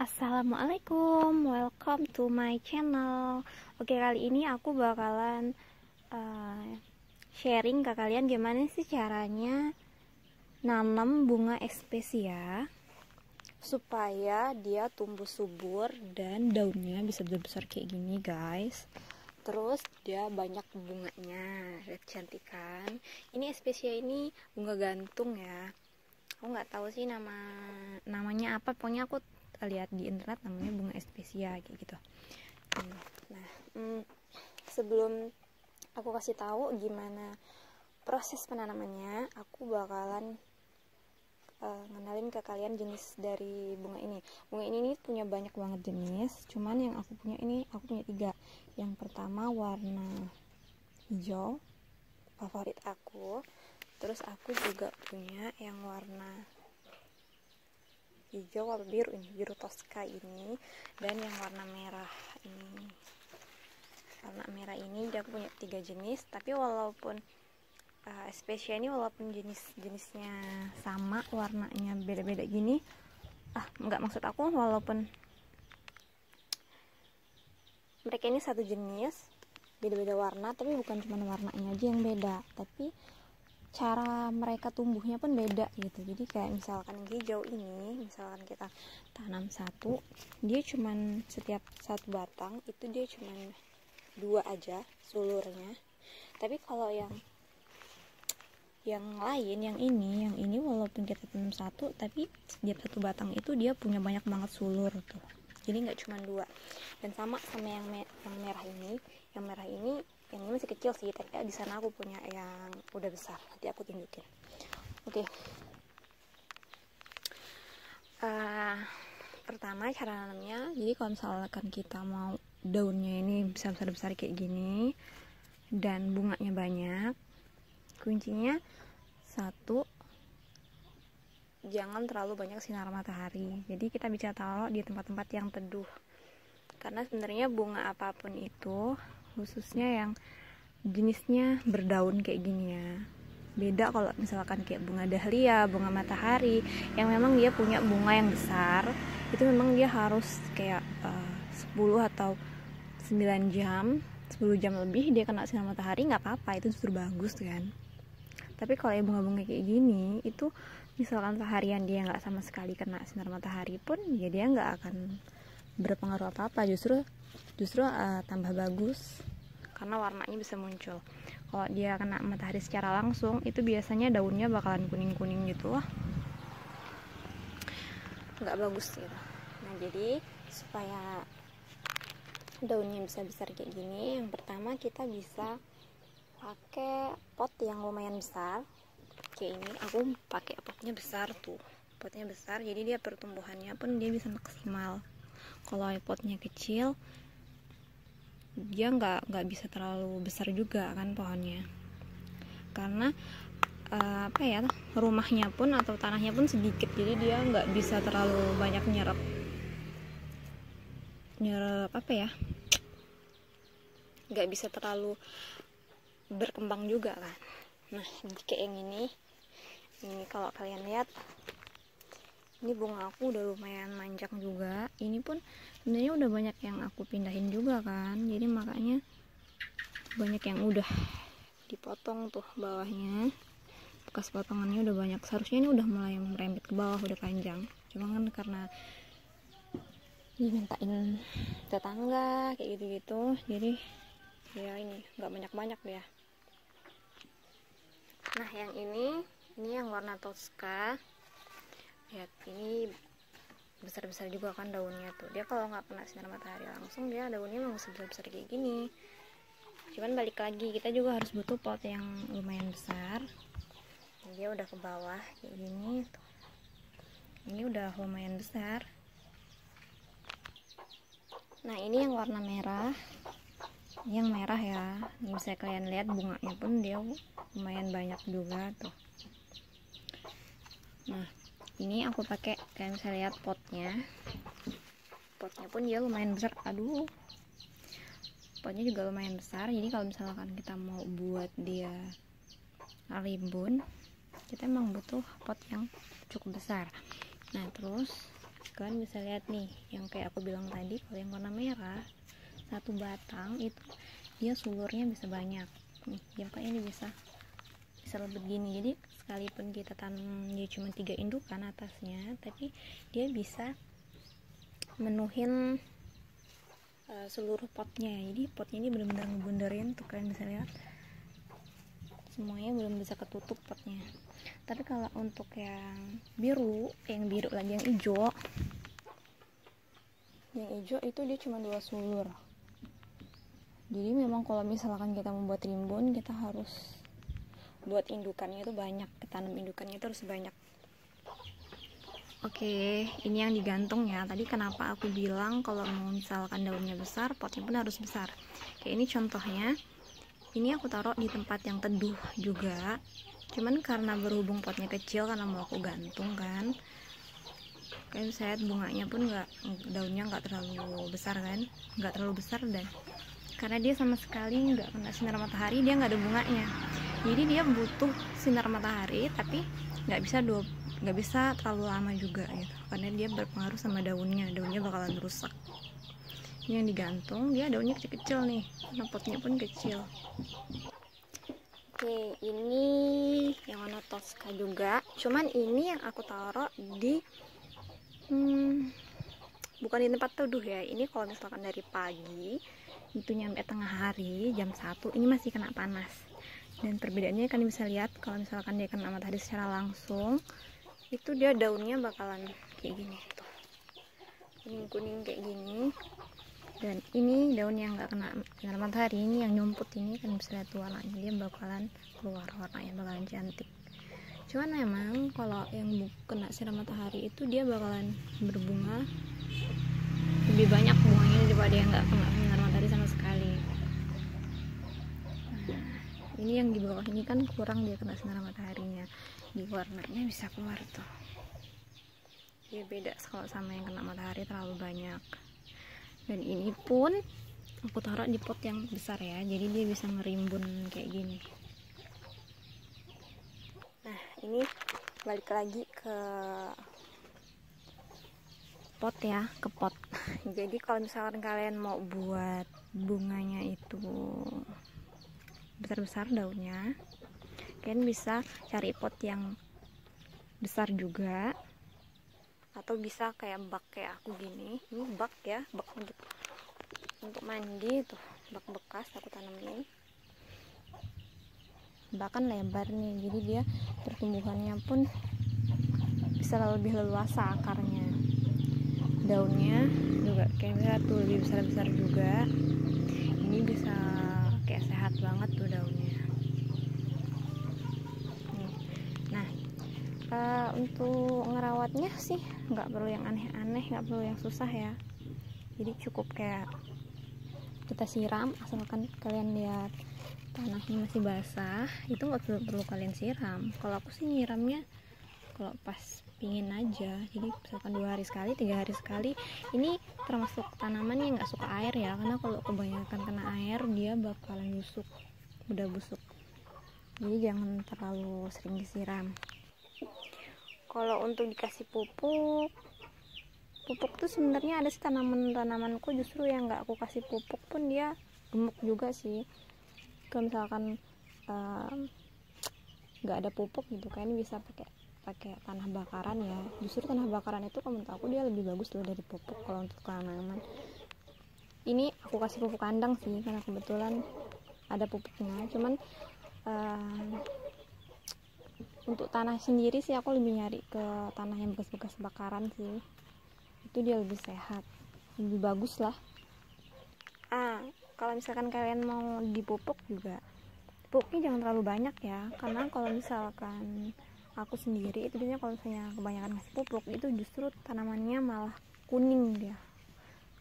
Assalamualaikum, welcome to my channel. Oke, kali ini aku bakalan sharing ke kalian gimana sih caranya nanam bunga ekspeksia supaya dia tumbuh subur dan daunnya bisa besar-besar kayak gini, guys. Terus dia banyak bunganya, lihat cantik kan? Ini ekspeksia ini bunga gantung ya. Aku nggak tahu sih namanya apa, pokoknya aku lihat di internet namanya bunga ekspeksia kayak gitu. Nah, sebelum aku kasih tahu gimana proses penanamannya, aku bakalan ngenalin ke kalian jenis dari bunga ini. Bunga ini punya banyak banget jenis, cuman yang aku punya ini, aku punya 3. Yang pertama warna hijau, favorit aku. Terus aku juga punya yang warna hijau atau biru, ini biru Tosca ini, dan yang warna merah ini. Warna merah ini dia punya 3 jenis, tapi walaupun spesial ini walaupun jenisnya sama, warnanya beda-beda gini, nggak, maksud aku walaupun mereka ini satu jenis, beda-beda warna, tapi bukan cuma warnanya aja yang beda, tapi cara mereka tumbuhnya pun beda gitu. Jadi kayak misalkan hijau ini, misalkan kita tanam satu, dia cuman setiap satu batang itu dia cuman 2 aja sulurnya. Tapi kalau yang lain, yang ini walaupun kita tanam satu, tapi setiap satu batang itu dia punya banyak banget sulur tuh. Jadi nggak cuma 2. Dan sama yang merah ini, yang ini masih kecil sih, tapi di sana aku punya yang udah besar, nanti aku tunjukin. Oke. Pertama cara nanamnya, jadi kalau misalkan kita mau daunnya ini besar-besar kayak gini dan bunganya banyak, kuncinya 1, jangan terlalu banyak sinar matahari. Jadi kita bisa taruh di tempat-tempat yang teduh, karena sebenarnya bunga apapun itu, khususnya yang jenisnya berdaun kayak gini ya, beda kalau misalkan kayak bunga dahlia, bunga matahari yang memang dia punya bunga yang besar, itu memang dia harus kayak 10 atau 9 jam, 10 jam lebih dia kena sinar matahari, nggak apa-apa, itu justru bagus kan. Tapi kalau bunga-bunga kayak gini, itu misalkan seharian dia nggak sama sekali kena sinar matahari pun, ya dia nggak akan berpengaruh apa-apa, justru tambah bagus karena warnanya bisa muncul. Kalau dia kena matahari secara langsung, itu biasanya daunnya bakalan kuning-kuning gitu, nggak bagus gitu. Nah, jadi supaya daunnya bisa besar kayak gini, yang pertama kita bisa pakai pot yang lumayan besar kayak ini. Aku pakai potnya besar tuh, potnya besar, jadi dia pertumbuhannya pun dia bisa maksimal. Kalau potnya kecil, dia nggak bisa terlalu besar juga kan pohonnya, karena rumahnya pun atau tanahnya pun sedikit, jadi dia nggak bisa terlalu banyak nyerap nggak bisa terlalu berkembang juga kan. Nah, jika yang ini kalau kalian lihat, ini bunga aku udah lumayan manjang juga. Ini pun sebenarnya udah banyak yang aku pindahin juga kan, jadi makanya banyak yang udah dipotong tuh bawahnya, bekas potongannya udah banyak. Seharusnya ini udah mulai merembet ke bawah, udah panjang, cuma kan karena dimintain tetangga kayak gitu-gitu, jadi ya ini nggak banyak-banyak deh. Nah, yang ini yang warna Tosca, lihat, ini besar-besar juga kan daunnya tuh. Dia kalau nggak kena sinar matahari langsung, dia daunnya memang besar-besar kayak gini. Cuman balik lagi, kita juga harus butuh pot yang lumayan besar. Dia udah ke bawah kayak gini tuh. Ini udah lumayan besar. Nah, ini yang warna merah. Yang merah ya, bisa kalian lihat bunganya pun dia lumayan banyak juga tuh. Nah, ini aku pakai, kalian bisa lihat potnya pun dia lumayan besar. Potnya juga lumayan besar, jadi kalau misalkan kita mau buat dia rimbun, kita emang butuh pot yang cukup besar. Nah, terus kalian bisa lihat nih, yang kayak aku bilang tadi, kalau yang warna merah satu batang itu dia sulurnya bisa banyak nih, yang kayak ini bisa lebih gini. Jadi sekalipun kita tanam dia cuma 3 indukan atasnya, tapi dia bisa menuhin seluruh potnya. Jadi potnya ini benar-benar ngebunderin tuh, kalian bisa lihat semuanya belum bisa ketutup potnya. Tapi kalau untuk yang biru lagi, yang hijau itu dia cuma 2 sulur. Jadi memang kalau misalkan kita membuat rimbun, kita harus buat indukannya itu banyak, tanam indukannya itu harus banyak. Oke, ini yang digantung ya. Tadi kenapa aku bilang kalau mau misalkan daunnya besar, potnya pun harus besar. Kayak ini contohnya. Ini aku taruh di tempat yang teduh juga. Cuman karena berhubung potnya kecil, karena mau aku gantung kan. Kayak saya lihat bunganya pun daunnya nggak terlalu besar kan, nggak terlalu besar, dan karena dia sama sekali nggak kena sinar matahari, dia nggak ada bunganya. Jadi dia butuh sinar matahari, tapi nggak bisa terlalu lama juga gitu, karena dia berpengaruh sama daunnya bakalan rusak. Ini yang digantung, dia daunnya kecil-kecil nih, karena potnya pun kecil. Oke, ini yang warna Tosca juga, cuman ini yang aku taruh di bukan di tempat teduh ya. Ini kalau misalkan dari pagi itu nyampe tengah hari jam 1, ini masih kena panas. Dan perbedaannya kalian bisa lihat, kalau misalkan dia kena matahari secara langsung, itu dia daunnya bakalan kayak gini tuh, kuning-kuning kayak gini. Dan ini daun yang nggak kena sinar matahari, ini yang nyumput ini, kan bisa lihat warnanya, dia bakalan keluar warnanya, bakalan cantik. Cuman memang kalau yang kena sinar matahari itu dia bakalan berbunga lebih banyak bunganya daripada yang nggak kena sinar matahari sama sekali. Nah, ini yang di bawah ini kan kurang dia kena sinar mataharinya, di warnanya bisa keluar tuh. Dia beda kalau sama yang kena matahari terlalu banyak. Dan ini pun aku taruh di pot yang besar ya, jadi dia bisa ngerimbun kayak gini. Nah, ini balik lagi ke pot ya, ke pot. Jadi kalau misalkan kalian mau buat bunganya itu besar-besar daunnya, kalian bisa cari pot yang besar juga, atau bisa kayak bak kayak aku gini. Ini bak ya, bak untuk mandi tuh, bak bekas aku tanamin. Bahkan lebar nih, jadi dia pertumbuhannya pun bisa lebih leluasa akarnya. Daunnya juga kayak tuh lebih besar-besar juga. Ini bisa kayak sehat banget tuh daunnya. Nah, untuk ngerawatnya sih nggak perlu yang aneh-aneh, nggak perlu yang susah ya. Jadi cukup kayak kita siram, asalkan kalian lihat tanahnya masih basah, itu nggak perlu kalian siram. Kalau aku sih nyiramnya kalau pas pingin aja, jadi misalkan 2 hari sekali, 3 hari sekali. Ini termasuk tanaman yang nggak suka air ya, karena kalau kebanyakan kena air dia bakalan busuk, mudah busuk. Jadi jangan terlalu sering disiram. Kalau untuk dikasih pupuk tuh sebenarnya ada sih tanamanku justru yang nggak aku kasih pupuk pun dia gemuk juga sih. Kalau misalkan nggak ada pupuk gitu kan, bisa pakai tanah bakaran ya. Justru tanah bakaran itu kalau menurut aku dia lebih bagus loh dari pupuk kalau untuk tanaman. Ini aku kasih pupuk kandang sih, karena kebetulan ada pupuknya. Cuman untuk tanah sendiri sih aku lebih nyari ke tanah yang bekas-bekas bakaran sih. Itu dia lebih sehat, lebih bagus lah. Kalau misalkan kalian mau dipupuk juga, pupuknya jangan terlalu banyak ya, karena kalau misalkan aku sendiri itu biasanya kalau misalnya kebanyakan ngasih pupuk itu justru tanamannya malah kuning dia,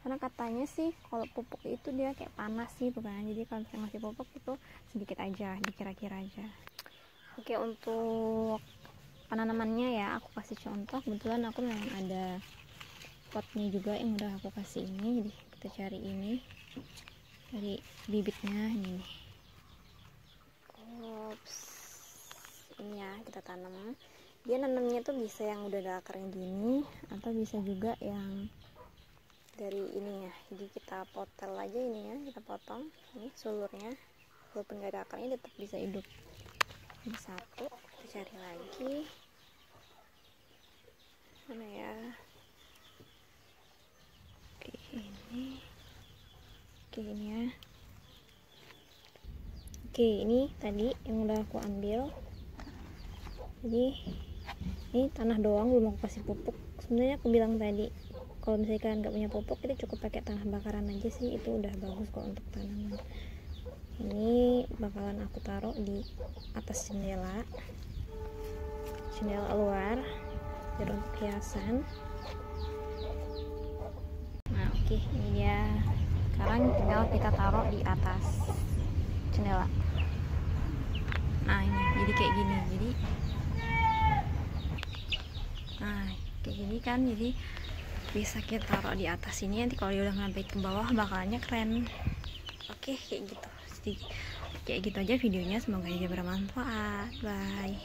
karena katanya sih kalau pupuk itu dia kayak panas gitu kan. Jadi kalau misalnya ngasih pupuk itu sedikit aja, dikira-kira aja. Oke, untuk penanamannya ya aku kasih contoh. Kebetulan aku memang ada potnya juga yang udah aku kasih ini, jadi kita cari ini dari bibitnya ini nih. Ini ya kita tanam. Dia nanamnya tuh bisa yang udah ada akarnya gini, atau bisa juga yang dari ininya. Jadi kita potel aja ininya, kita potong ini sulurnya, walaupun gak ada akarnya tetap bisa hidup. Ini satu, kita cari lagi mana ya. Oke ini ya. Oke, ini tadi yang udah aku ambil. Jadi ini tanah doang, belum aku kasih pupuk. Sebenarnya aku bilang tadi, kalau misalnya kalian nggak punya pupuk, itu cukup pakai tanah bakaran aja sih, itu udah bagus kok untuk tanaman. Ini bakalan aku taruh di atas jendela luar, biar untuk hiasan. Nah oke, ini dia. Sekarang tinggal kita taruh di atas jendela. Nah ini jadi kayak gini, nah kayak gini kan, jadi bisa kita taruh di atas ini. Nanti kalau dia udah sampai ke bawah bakalannya keren. Oke kayak gitu. Jadi kayak gitu aja videonya, semoga aja bermanfaat. Bye.